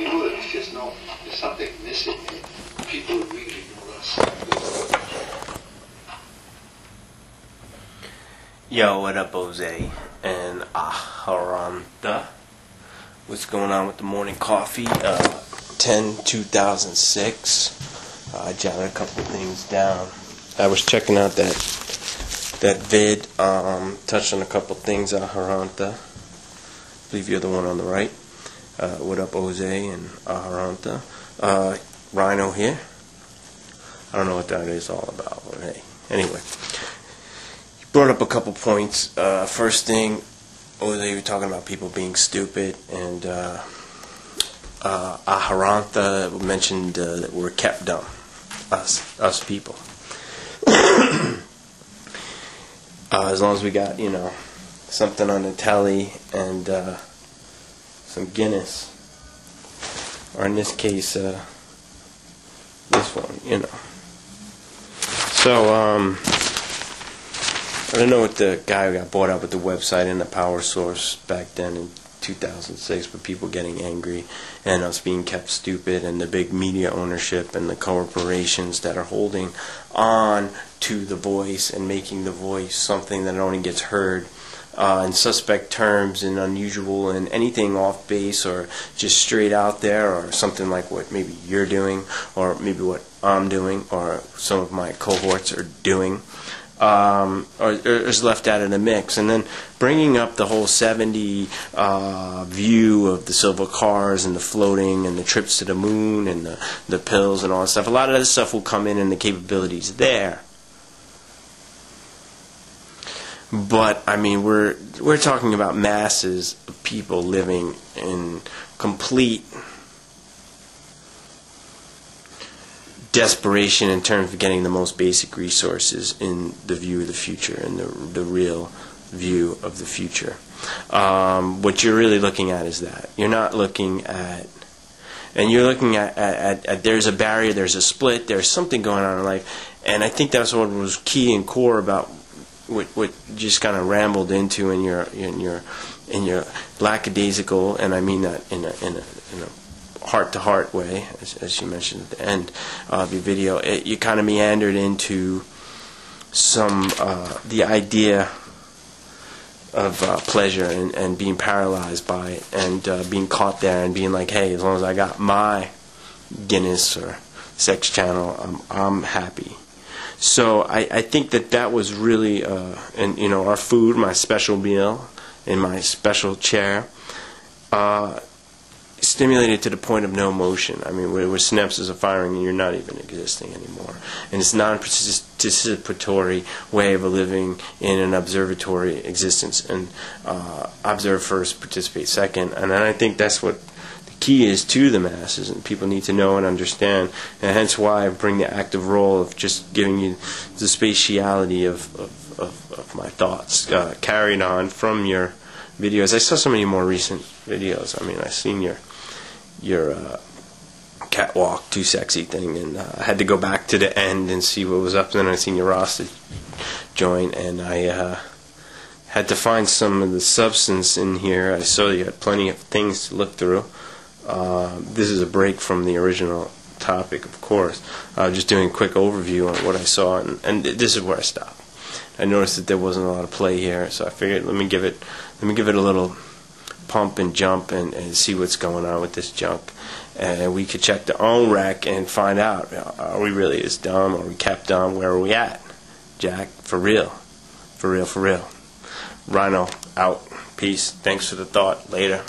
People, it's just no, there's something missing. People really ignore us. Yo, what up, Ozay and Aharanta? What's going on with the morning coffee? 10/2006. I jotted a couple things down. I was checking out that vid. Touched on a couple things. Aharanta. I believe you're the one on the right. What up, Ozay and Aharanta? Rhino here. I don't know what that is all about, but hey. Anyway, you brought up a couple points. First thing, Ozay, you were talking about people being stupid, and Aharanta mentioned that we're kept dumb. Us people. As long as we got, something on the telly and some Guinness, or in this case, this one, So, I don't know what the guy who got bought out with the website and the power source back then in 2006, but people getting angry and us being kept stupid, and the big media ownership and the corporations that are holding on to the voice and making the voice something that only gets heard in suspect terms and unusual and anything off base or just straight out there, or something like what maybe you're doing or maybe what I'm doing or some of my cohorts are doing. Or is left out of the mix, and then bringing up the whole 70 view of the silver cars and the floating and the trips to the moon and the pills and all that stuff. A lot of that stuff will come in and the capabilities there. But I mean, we're talking about masses of people living in complete desperation in terms of getting the most basic resources in the view of the future, and the real view of the future. What you're really looking at is that you're not looking at, and you're looking at there's a barrier, there's a split, there's something going on in life, and I think that's what was key and core about what you just kind of rambled into in your lackadaisical, and I mean that in a heart-to-heart way, as you mentioned at the end of your video. You kind of meandered into some the idea of pleasure and being paralyzed by it, and being caught there and being like, hey, as long as I got my Guinness or sex channel, I'm happy. So I think that was really and our food, my special meal in my special chair, stimulated to the point of no motion. I mean, where synapses are firing and you're not even existing anymore. And it's non-participatory way of living in an observatory existence. And observe first, participate second. And I think that's what the key is to the masses, and people need to know and understand. And hence why I bring the active role of just giving you the spatiality of my thoughts, carried on from your videos. I saw some of your more recent videos. I mean, I've seen your catwalk too sexy thing, and I had to go back to the end and see what was up. And then I seen your roster join, and I had to find some of the substance in here. I saw you had plenty of things to look through. This is a break from the original topic, of course. Just doing a quick overview on what I saw, and this is where I stopped. I noticed that there wasn't a lot of play here, so I figured let me give it a little pump and jump and see what's going on with this junk. And we could check the own wreck and find out, are we really as dumb? Are we kept dumb? Where are we at? Jack, for real. For real, for real. Rhino, out. Peace. Thanks for the thought. Later.